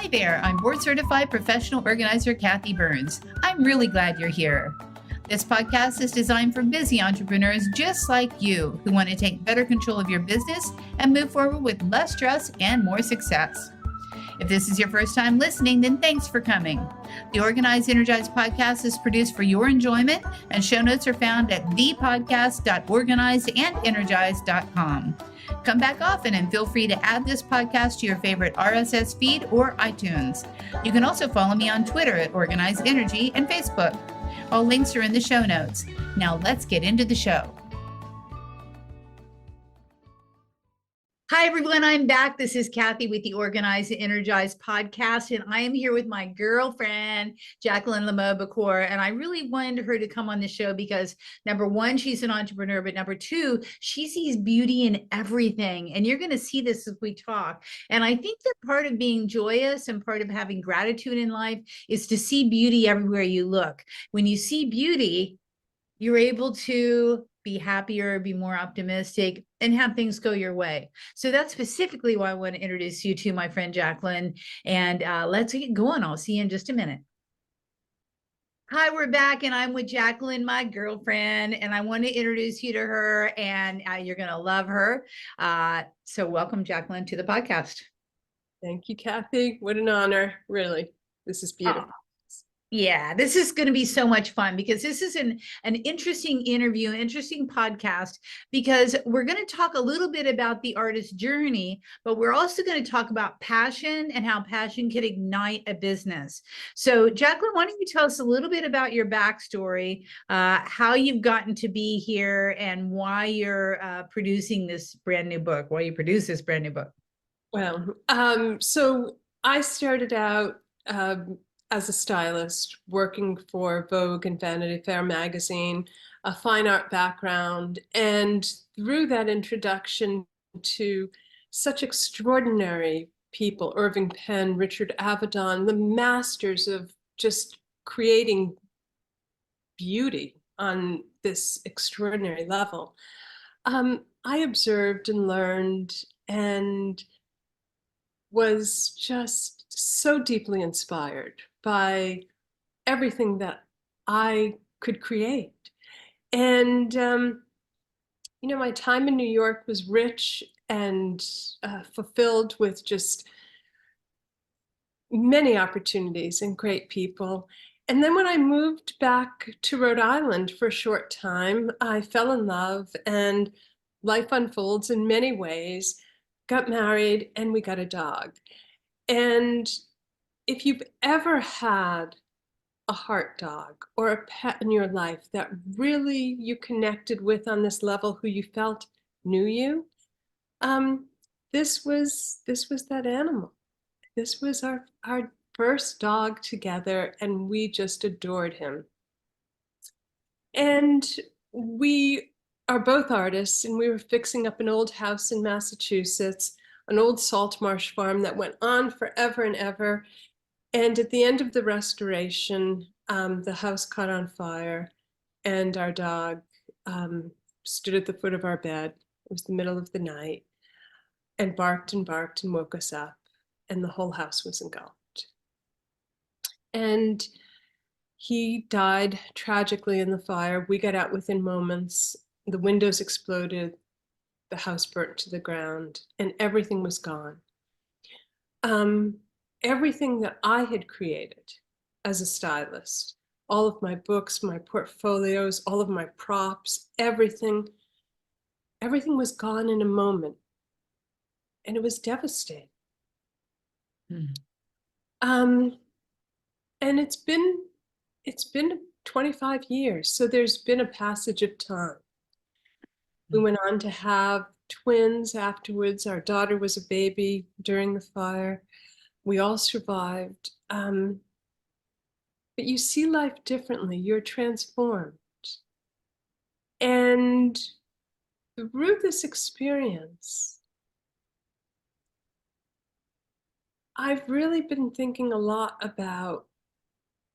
Hi there, I'm board certified professional organizer Kathy Burns. I'm really glad you're here. This podcast is designed for busy entrepreneurs just like you who want to take better control of your business and move forward with less stress and more success. If this is your first time listening, then thanks for coming. The Organize Energize podcast is produced for your enjoyment, and show notes are found at thepodcast.organizeandenergize.com. Come back often and feel free to add this podcast to your favorite RSS feed or iTunes. You can also follow me on Twitter at Organize Energy and Facebook. All links are in the show notes. Now let's get into the show. Hi, everyone. I'm back. This is Kathy with the Organize and Energize podcast, and I am here with my girlfriend, Jacqueline Lemieux-Bokor, and I really wanted her to come on the show because, number one, she's an entrepreneur, but number two, she sees beauty in everything, and you're going to see this as we talk. And I think that part of being joyous and part of having gratitude in life is to see beauty everywhere you look. When you see beauty, you're able to be happier, be more optimistic, and have things go your way. So that's specifically why I want to introduce you to my friend Jacqueline. And let's get going. I'll see you in just a minute. Hi, we're back, and I'm with Jacqueline, my girlfriend, and I want to introduce you to her, and you're going to love her. So welcome, Jacqueline, to the podcast. Thank you, Kathy. What an honor. Really, this is beautiful. Yeah, this is going to be so much fun because this is an interesting interview, an interesting podcast, because we're going to talk a little bit about the artist's journey, but we're also going to talk about passion and how passion can ignite a business. So, Jacqueline, why don't you tell us a little bit about your backstory, how you've gotten to be here, and why you're producing this brand new book, why you produce this brand new book? Well, so I started out as a stylist, working for Vogue and Vanity Fair magazine, a fine art background. And through that introduction to such extraordinary people, Irving Penn, Richard Avedon, the masters of just creating beauty on this extraordinary level, I observed and learned and was just so deeply inspired by everything that I could create. And, my time in New York was rich and fulfilled with just many opportunities and great people. And then when I moved back to Rhode Island for a short time, I fell in love, and life unfolds in many ways, got married, and we got a dog. And if you've ever had a heart dog or a pet in your life that really you connected with on this level, who you felt knew you, this was that animal. This was our first dog together, and we just adored him. And we are both artists, and we were fixing up an old house in Massachusetts, an old salt marsh farm that went on forever and ever. And at the end of the restoration, the house caught on fire, and our dog stood at the foot of our bed. It was the middle of the night, and barked and woke us up, and the whole house was engulfed. And he died tragically in the fire. We got out within moments. The windows exploded, the house burnt to the ground, and everything was gone. Everything that I had created as a stylist, all of my books, my portfolios, all of my props, everything was gone in a moment. And it was devastating. And it's been 25 years. So there's been a passage of time. We went on to have twins afterwards. Our daughter was a baby during the fire. We all survived. But you see life differently. You're transformed. And through this experience, I've really been thinking a lot about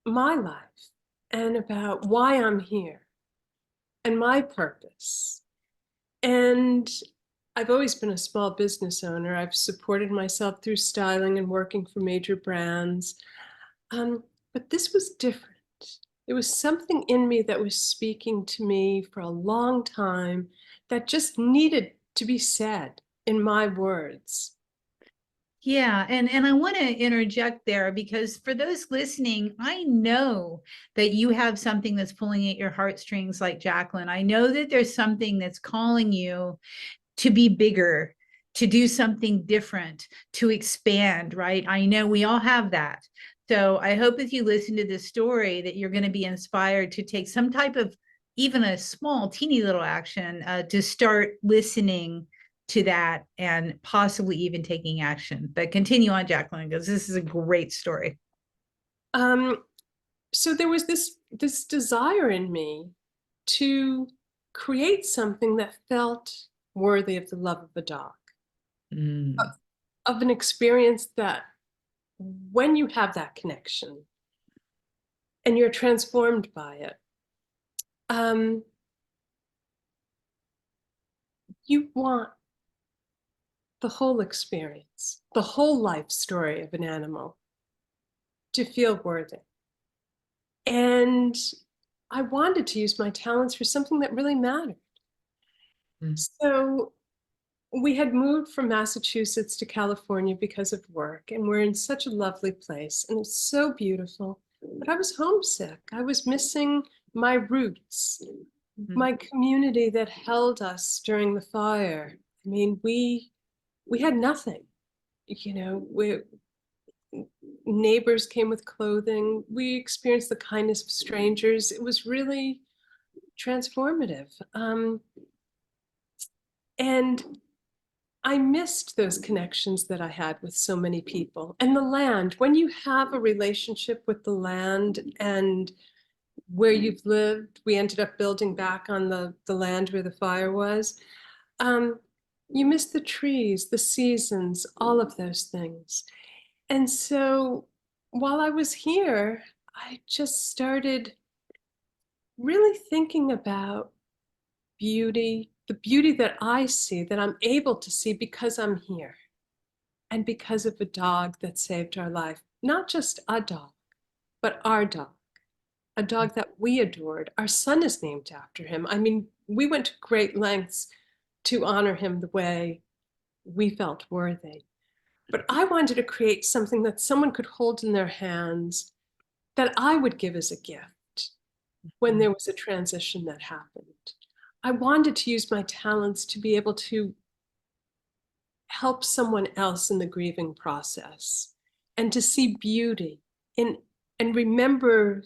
my life and about why I'm here and my purpose. And I've always been a small business owner. I've supported myself through styling and working for major brands. But this was different. There was something in me that was speaking to me for a long time that just needed to be said in my words. Yeah, and I want to interject there because for those listening, I know that you have something that's pulling at your heartstrings like Jacqueline. I know that there's something that's calling you to be bigger, to do something different, to expand, right? I know we all have that. So I hope if you listen to this story that you're going to be inspired to take some type of even a small, teeny little action to start listening to that and possibly even taking action. But continue on, Jacqueline, because this is a great story. Um, so there was this desire in me to create something that felt worthy of the love of a dog, Mm. of an experience that when you have that connection and you're transformed by it, um, you want the whole experience, the whole life story of an animal to feel worthy. And I wanted to use my talents for something that really mattered. Mm. So we had moved from Massachusetts to California because of work, and we're in such a lovely place, and it's so beautiful. But I was homesick. I was missing my roots, Mm. my community that held us during the fire. I mean, we had nothing. You know, neighbors came with clothing. We experienced the kindness of strangers. It was really transformative. And I missed those connections that I had with so many people. And the land, when you have a relationship with the land and where you've lived, we ended up building back on the land where the fire was. You miss the trees, the seasons, all of those things. And so while I was here, I just started really thinking about beauty, the beauty that I see, that I'm able to see because I'm here and because of a dog that saved our life. Not just a dog, but our dog, a dog that we adored. Our son is named after him. I mean, we went to great lengths to honor him the way we felt worthy. But I wanted to create something that someone could hold in their hands that I would give as a gift when there was a transition that happened. I wanted to use my talents to be able to help someone else in the grieving process and to see beauty in and remember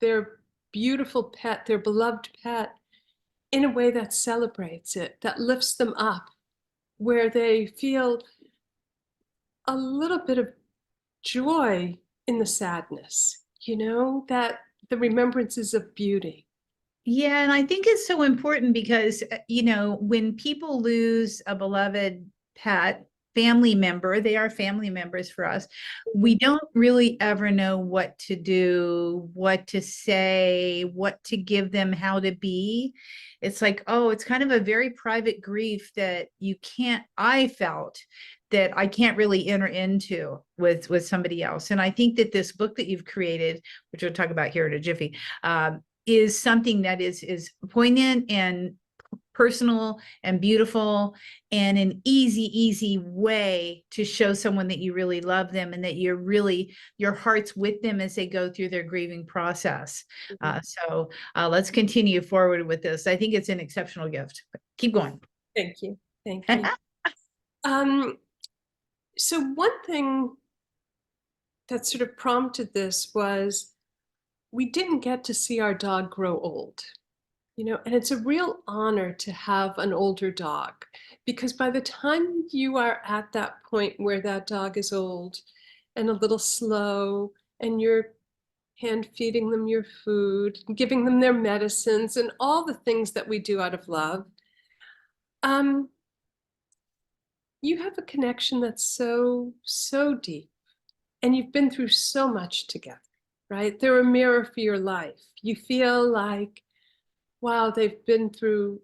their beautiful pet, their beloved pet, in a way that celebrates it, that lifts them up, where they feel a little bit of joy in the sadness, you know, that the remembrances of beauty. Yeah, and I think it's so important because, when people lose a beloved pet, family member, they are family members for us. We don't really ever know what to do, what to say, what to give them, how to be. It's like, oh, it's kind of a very private grief that I felt that I can't really enter into with somebody else. And I think that this book that you've created, which we'll talk about here in a jiffy, is something that is poignant and personal and beautiful and an easy way to show someone that you really love them and that your heart's with them as they go through their grieving process. So let's continue forward with this. I think it's an exceptional gift. Keep going. Thank you. Thank you. So one thing that sort of prompted this was we didn't get to see our dog grow old, you know, and it's a real honor to have an older dog because by the time you are at that point where that dog is old and a little slow and you're hand feeding them your food, giving them their medicines and all the things that we do out of love, you have a connection that's so deep and you've been through so much together, right? They're a mirror for your life. You feel like, wow, they've been through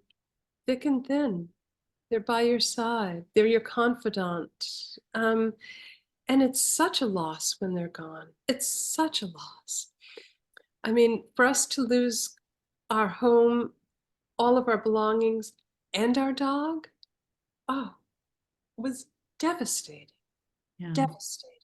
thick and thin. They're by your side. They're your confidant. Um, and it's such a loss when they're gone. It's such a loss. I mean, for us to lose our home, all of our belongings, and our dog, oh, it was devastating, Yeah. devastating.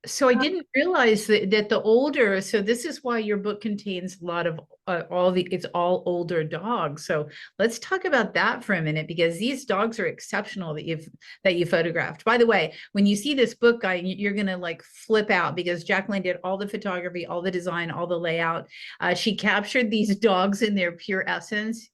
So I didn't realize that the older, so this is why your book contains a lot of it's all older dogs. So let's talk about that for a minute, because these dogs are exceptional that you photographed. By the way, when you see this book, you're gonna like flip out, because Jacqueline did all the photography, all the design, all the layout. She captured these dogs in their pure essence.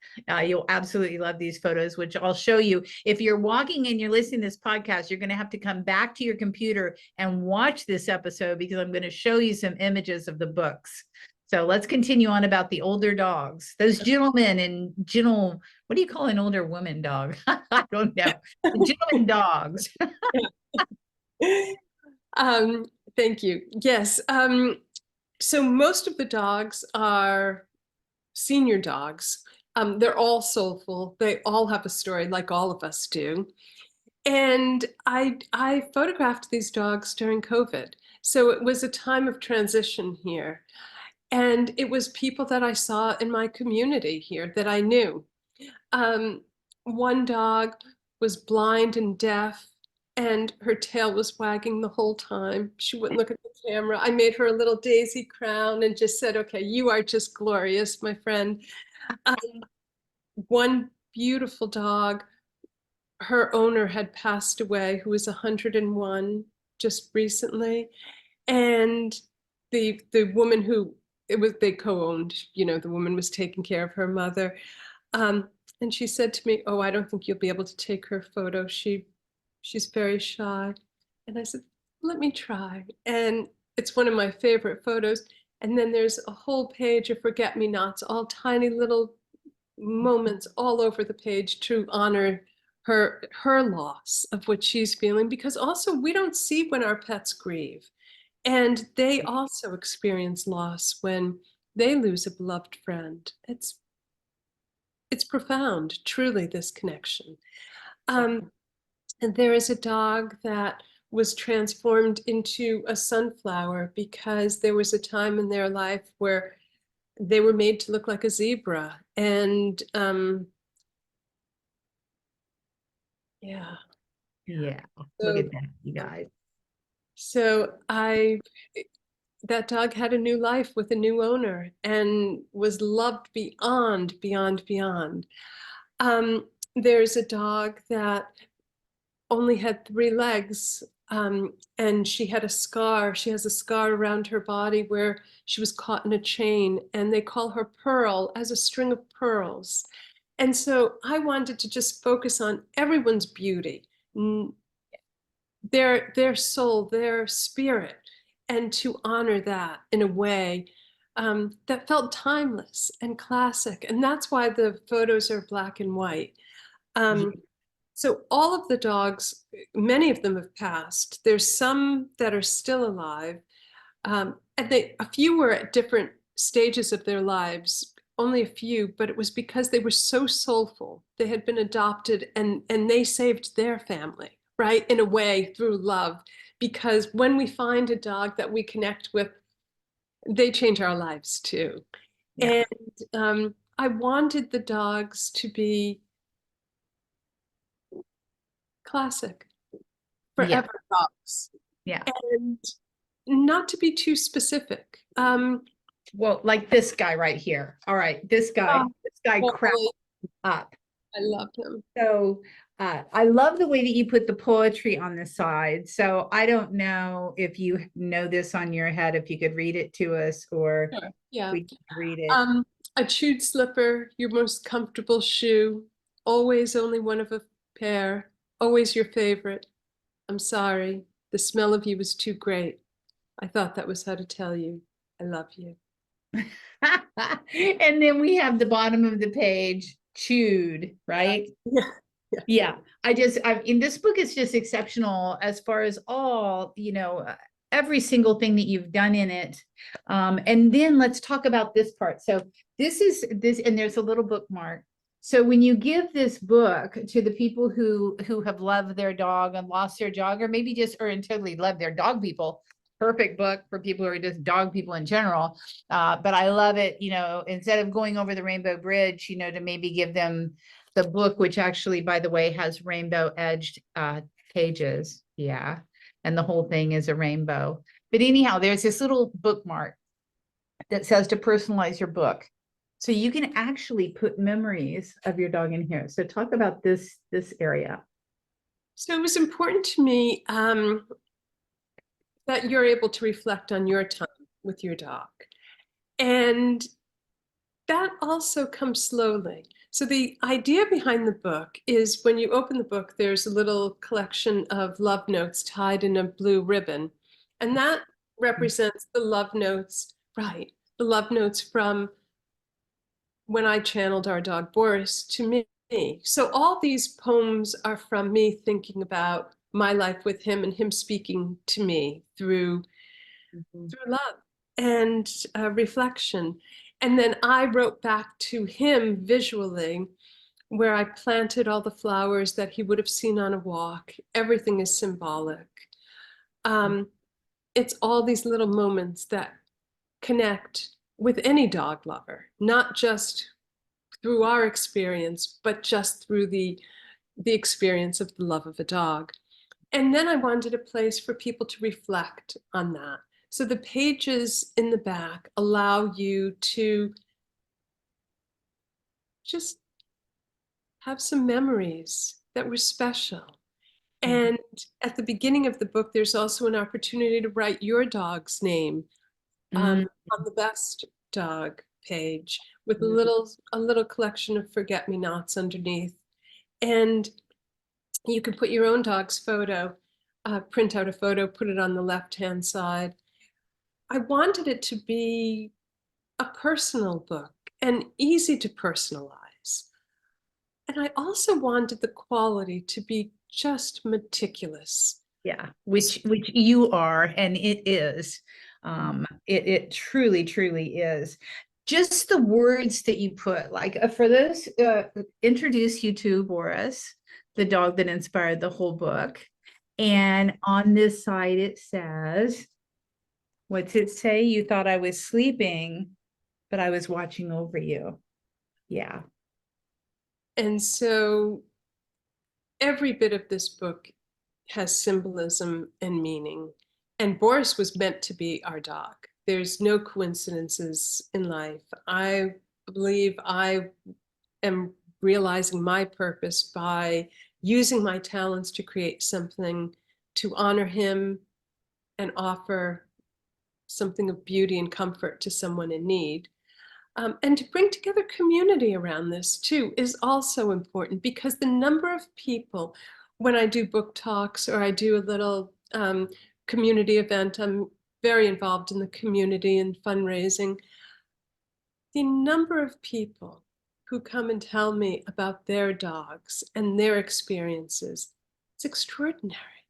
You'll absolutely love these photos, which I'll show you. If you're walking and you're listening to this podcast, you're gonna have to come back to your computer and watch this episode, because I'm going to show you some images of the books. So let's continue on about the older dogs, those gentlemen and what do you call an older woman dog? I don't know. The gentleman dogs. Thank you. Yes. So most of the dogs are senior dogs. They're all soulful. They all have a story, like all of us do. And I photographed these dogs during COVID. So it was a time of transition here. And it was people that I saw in my community here that I knew. One dog was blind and deaf, and her tail was wagging the whole time. She wouldn't look at the camera. I made her a little daisy crown and just said, "Okay, you are just glorious, my friend." One beautiful dog, her owner had passed away, who was 101 just recently. And the woman who they co-owned, the woman was taking care of her mother. And she said to me, "Oh, I don't think you'll be able to take her photo. She's very shy." And I said, "Let me try." And it's one of my favorite photos. And then there's a whole page of forget-me-nots, all tiny little moments all over the page to honor her loss of what she's feeling, because also we don't see when our pets grieve, and they also experience loss when they lose a beloved friend. It's profound, truly, this connection. And there is a dog that was transformed into a sunflower because there was a time in their life where they were made to look like a zebra. And yeah. Look at that, you guys. So that dog had a new life with a new owner and was loved beyond, beyond, beyond. There's a dog that only had 3 legs, and she had a scar. She has a scar around her body where she was caught in a chain, and they call her Pearl, as a string of pearls. And so I wanted to just focus on everyone's beauty, their soul, their spirit, and to honor that in a way that felt timeless and classic. And that's why the photos are black and white. So all of the dogs, many of them have passed. There's some that are still alive. And a few were at different stages of their lives, only a few, but it was because they were so soulful. They had been adopted, and they saved their family, right? In a way, through love. Because when we find a dog that we connect with, they change our lives too. Yeah. And I wanted the dogs to be classic, forever dogs. Yeah. And not to be too specific. Well, like this guy right here. All right, this guy cracked up. I love him. So I love the way that you put the poetry on the side. So I don't know if you know this on your head, if you could read it to us, or Sure. Yeah. we can read it. A chewed slipper, your most comfortable shoe, always only one of a pair, always your favorite. I'm sorry, the smell of you was too great. I thought that was how to tell you I love you. And then we have the bottom of the page, chewed, right? Yeah. In this book is just exceptional as far as all, every single thing that you've done in it. And then let's talk about this part. So this, and there's a little bookmark. So when you give this book to the people who have loved their dog and lost their dog, or maybe just or totally love their dog people, perfect book for people who are just dog people in general. But I love it, instead of going over the rainbow bridge, to maybe give them the book, which actually, by the way, has rainbow edged pages. Yeah. And the whole thing is a rainbow. But anyhow, there's this little bookmark that says to personalize your book. So you can actually put memories of your dog in here. So talk about this area. So it was important to me that you're able to reflect on your time with your dog. And that also comes slowly. So the idea behind the book is when you open the book, there's a little collection of love notes tied in a blue ribbon. And that represents the love notes, right? The love notes from when I channeled our dog Boris to me. So all these poems are from me thinking about my life with him and him speaking to me through love and reflection. And then I wrote back to him visually, where I planted all the flowers that he would have seen on a walk. Everything is symbolic. It's all these little moments that connect with any dog lover, not just through our experience, but just through the experience of the love of a dog. And then I wanted a place for people to reflect on that. So the pages in the back allow you to just have some memories that were special. And at the beginning of the book, there's also an opportunity to write your dog's name on the best dog page with a little collection of forget-me-nots underneath. And you can put your own dog's photo, print out a photo, put it on the left-hand side. I wanted it to be a personal book and easy to personalize. And I also wanted the quality to be just meticulous. Yeah, which you are, and it is. It truly, truly is. Just the words that you put, like for those, introduce you to Boris, the dog that inspired the whole book. And on this side, it says, what's it say? You thought I was sleeping, but I was watching over you. Yeah. And so every bit of this book has symbolism and meaning. And Boris was meant to be our dog. There's no coincidences in life. I believe I am realizing my purpose by using my talents to create something to honor him and offer something of beauty and comfort to someone in need. And to bring together community around this too is also important, because the number of people, when I do book talks or I do a little community event, I'm very involved in the community and fundraising. The number of people who come and tell me about their dogs and their experiences, it's extraordinary.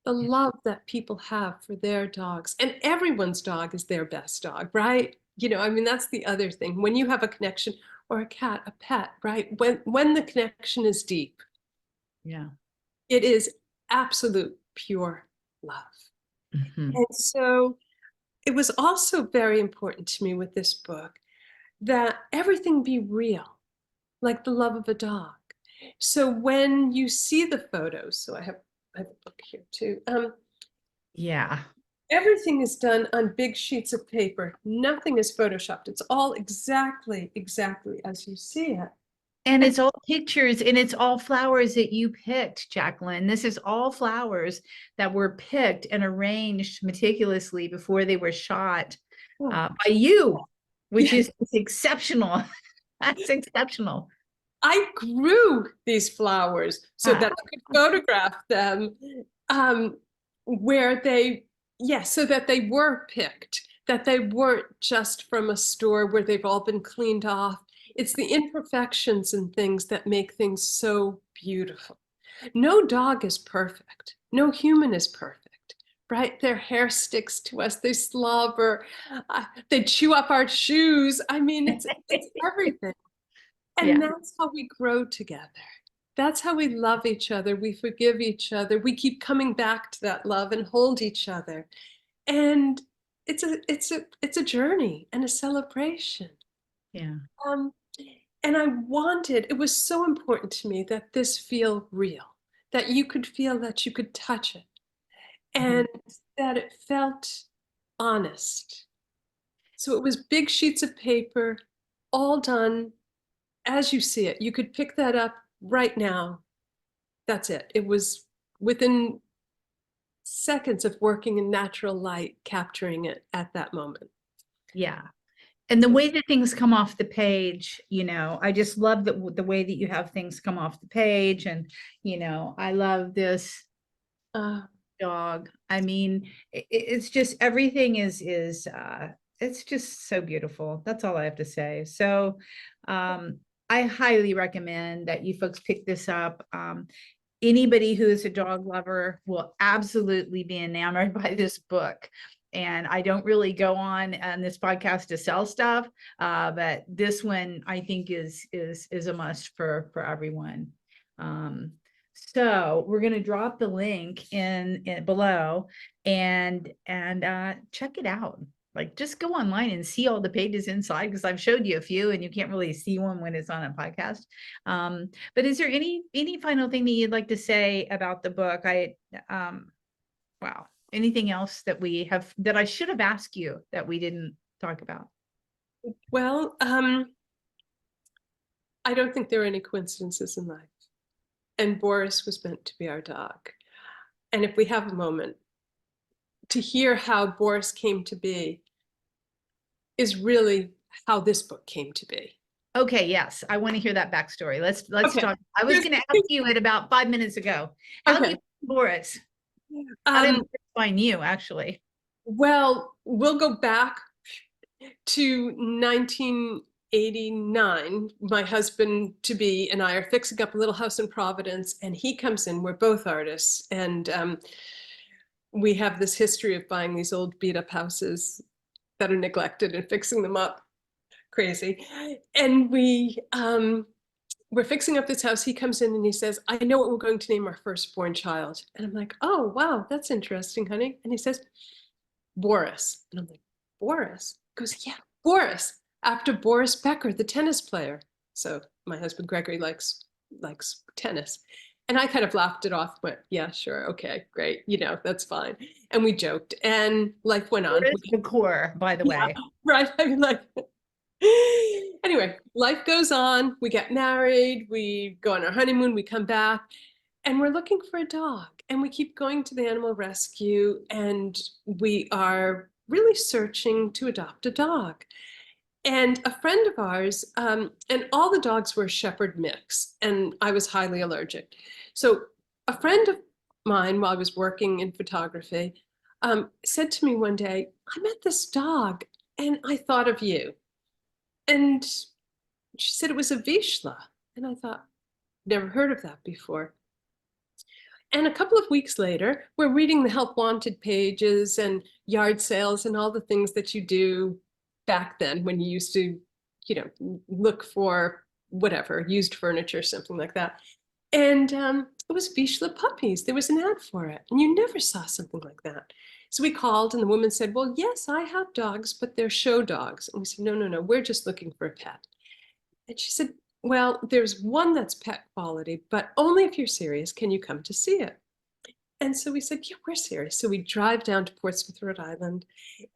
The love that people have for their dogs, and everyone's dog is their best dog, right? That's the other thing. When you have a connection, or a cat, a pet, right? When the connection is deep, Yeah. it is absolute pure love. And so it was also very important to me with this book that everything be real, like the love of a dog. So when you see the photos, so I have a book here too. Yeah. Everything is done on big sheets of paper. Nothing is photoshopped. It's all exactly as you see it. And it's all pictures, and it's all flowers that you picked, Jacqueline. This is all flowers that were picked and arranged meticulously before they were shot by you, which is exceptional. That's exceptional. I grew these flowers so that I could photograph them so that they were picked, that they weren't just from a store where they've all been cleaned off. It's the imperfections and things that make things so beautiful. No dog is perfect. No human is perfect, right? Their hair sticks to us. They slobber. They chew up our shoes. It's everything. And that's how we grow together. That's how we love each other. We forgive each other. We keep coming back to that love and hold each other. And it's a journey and a celebration. Yeah. And it was so important to me that this feel real, that you could feel, that you could touch it, and that it felt honest. So it was big sheets of paper, all done as you see it. You could pick that up right now. That's it. It was within seconds of working in natural light, capturing it at that moment. Yeah. And the way that things come off the page, I just love the way that you have things come off the page. And, I love this dog. I mean, it's just, everything is it's just so beautiful. That's all I have to say. So, I highly recommend that you folks pick this up. Anybody who is a dog lover will absolutely be enamored by this book. And I don't really go on this podcast to sell stuff, but this one I think is a must for everyone. So we're going to drop the link in below and check it out. Like, just go online and see all the pages inside, because I've showed you a few and you can't really see one when it's on a podcast. But is there any final thing that you'd like to say about the book? Wow. Anything else that I should have asked you that we didn't talk about? Well, I don't think there are any coincidences in life. And Boris was meant to be our dog. And if we have a moment to hear how Boris came to be, is really how this book came to be. Okay, yes, I want to hear that backstory. Let's Okay. talk. I was going to ask you it about 5 minutes ago. How do you find Boris? How did Boris find you, actually? Well, we'll go back to 1989. My husband-to-be and I are fixing up a little house in Providence, and he comes in. We're both artists, and we have this history of buying these old beat-up houses that are neglected and fixing them up. Crazy. And we're fixing up this house. He comes in and he says, I know what we're going to name our firstborn child. And I'm like, oh, wow, that's interesting, honey. And he says, Boris. And I'm like, Boris? He goes, yeah, Boris, after Boris Becker, the tennis player. So my husband, Gregory, likes tennis. And I kind of laughed it off, went, yeah, sure, okay, great, that's fine. And we joked, and life went on. Bokor, by the way. Right, I mean, anyway, life goes on. We get married, we go on our honeymoon, we come back, and we're looking for a dog. And we keep going to the animal rescue, and we are really searching to adopt a dog. And a friend of ours, and all the dogs were a shepherd mix, and I was highly allergic. So a friend of mine, while I was working in photography, said to me one day, I met this dog and I thought of you. And she said it was a Vizsla. And I thought, never heard of that before. And a couple of weeks later, we're reading the help wanted pages and yard sales and all the things that you do back then when you used to, look for whatever, used furniture, something like that. And it was Vizsla puppies. There was an ad for it. And you never saw something like that. So we called and the woman said, well, yes, I have dogs, but they're show dogs. And we said, no, we're just looking for a pet. And she said, well, there's one that's pet quality, but only if you're serious can you come to see it. And so we said, yeah, we're serious. So we drive down to Portsmouth, Rhode Island,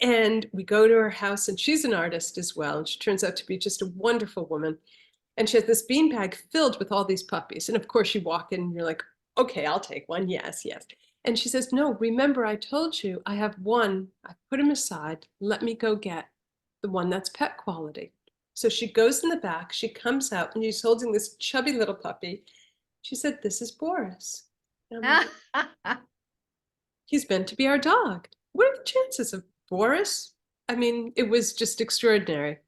and we go to her house, and she's an artist as well. And she turns out to be just a wonderful woman. And she has this beanbag filled with all these puppies. And of course you walk in and you're like, okay, I'll take one. Yes. And she says, no, remember I told you I have one. I put him aside. Let me go get the one that's pet quality. So she goes in the back, she comes out, and she's holding this chubby little puppy. She said, this is Boris. Like, he's meant to be our dog. What are the chances of Boris? I mean, it was just extraordinary.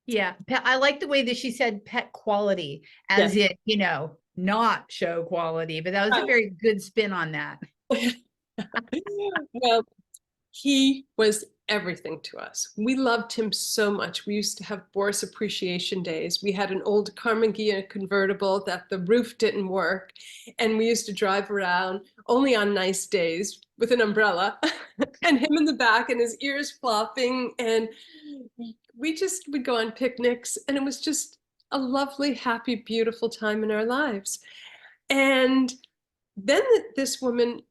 Yeah, I like the way that she said pet quality, as it, not show quality, but that was a very good spin on that. Well, he was everything to us. We loved him so much. We used to have Boris appreciation days. We had an old Carnegie convertible that the roof didn't work, and we used to drive around only on nice days with an umbrella and him in the back and his ears flopping, and we just would go on picnics, and it was just a lovely, happy, beautiful time in our lives. And then this woman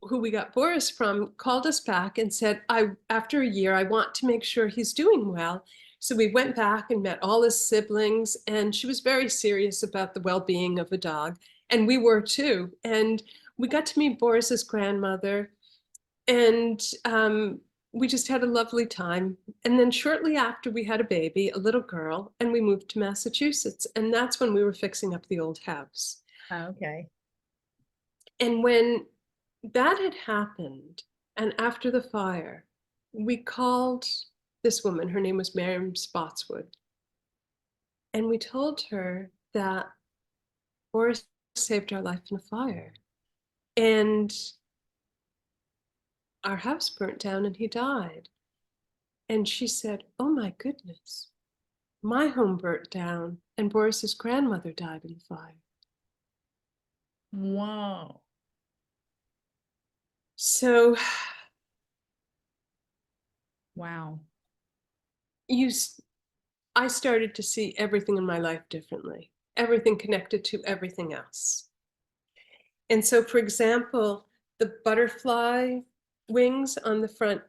who we got Boris from called us back and said, after a year, I want to make sure he's doing well. So we went back and met all his siblings, and she was very serious about the well-being of a dog. And we were too. And we got to meet Boris's grandmother, and we just had a lovely time. And then shortly after, we had a baby, a little girl, and we moved to Massachusetts. And that's when we were fixing up the old house. Okay. And when that had happened, and after the fire, we called this woman, her name was Miriam Spotswood, and we told her that Boris saved our life in a fire, and our house burnt down and he died. And she said, oh my goodness, my home burnt down and Boris's grandmother died in the fire. Wow. So Wow. I started to see everything in my life differently, everything connected to everything else. And so, for example, the butterfly wings on the front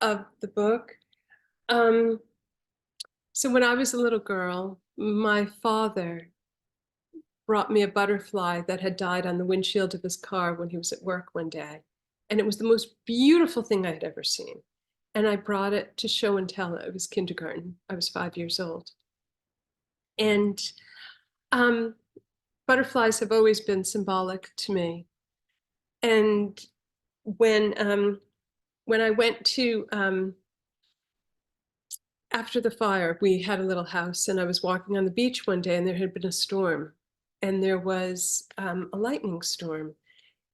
of the book. So when I was a little girl, my father brought me a butterfly that had died on the windshield of his car when he was at work one day. And it was the most beautiful thing I had ever seen. And I brought it to show and tell. It was kindergarten. I was 5 years old. And butterflies have always been symbolic to me. And when I went to, after the fire, we had a little house, and I was walking on the beach one day, and there had been a storm, and there was a lightning storm.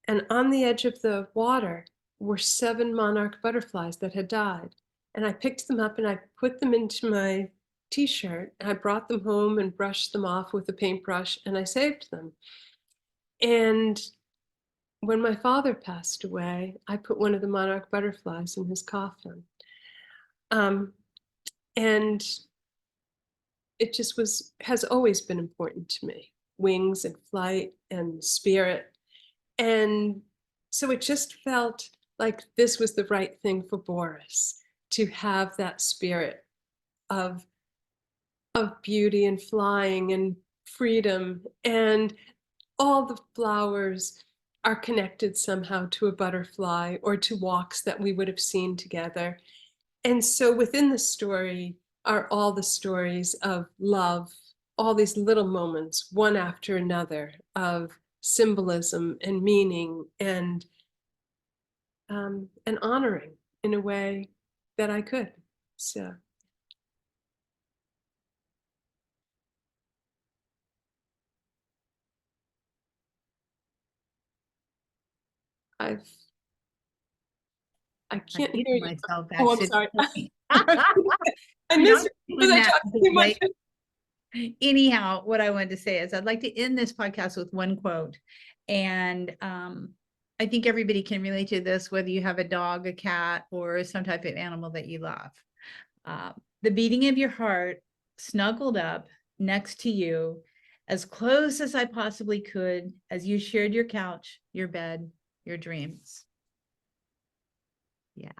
And on the edge of the water were 7 monarch butterflies that had died. And I picked them up and I put them into my t-shirt. I brought them home and brushed them off with a paintbrush, and I saved them. And when my father passed away, I put one of the monarch butterflies in his coffin. And it just has always been important to me, wings and flight and spirit. And so it just felt like this was the right thing for Boris, to have that spirit of beauty and flying and freedom, and all the flowers are connected somehow to a butterfly or to walks that we would have seen together. And so within the story are all the stories of love, all these little moments, one after another, of symbolism and meaning and honoring in a way that I could. So I can't hear you. Myself Oh, I'm sorry. I You missed know, because I talked too much. anyhow, what I wanted to say is I'd like to end this podcast with one quote. And I think everybody can relate to this, whether you have a dog, a cat, or some type of animal that you love. The beating of your heart snuggled up next to you, as close as I possibly could, as you shared your couch, your bed, your dreams. Yeah.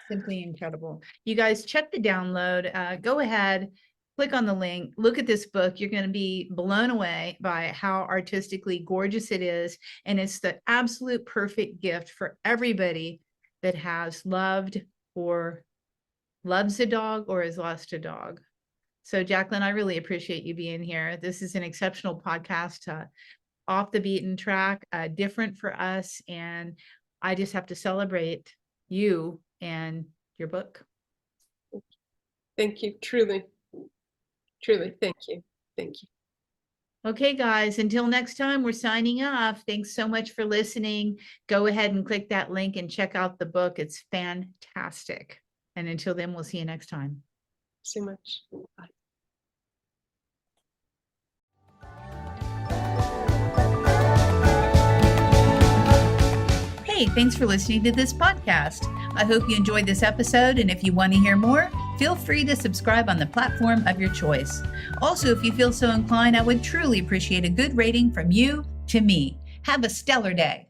Simply incredible. You guys check the download. Go ahead, click on the link, look at this book. You're going to be blown away by how artistically gorgeous it is. And it's the absolute perfect gift for everybody that has loved or loves a dog or has lost a dog. So Jacqueline, I really appreciate you being here. This is an exceptional podcast, off the beaten track, different for us. And I just have to celebrate you and your book. Thank you. Truly, truly. Thank you. Thank you. Okay, guys, until next time, we're signing off. Thanks so much for listening. Go ahead and click that link and check out the book. It's fantastic. And until then, we'll see you next time. So much. Bye. Hey, thanks for listening to this podcast. I hope you enjoyed this episode, and if you want to hear more, feel free to subscribe on the platform of your choice. Also, if you feel so inclined, I would truly appreciate a good rating from you to me. Have a stellar day.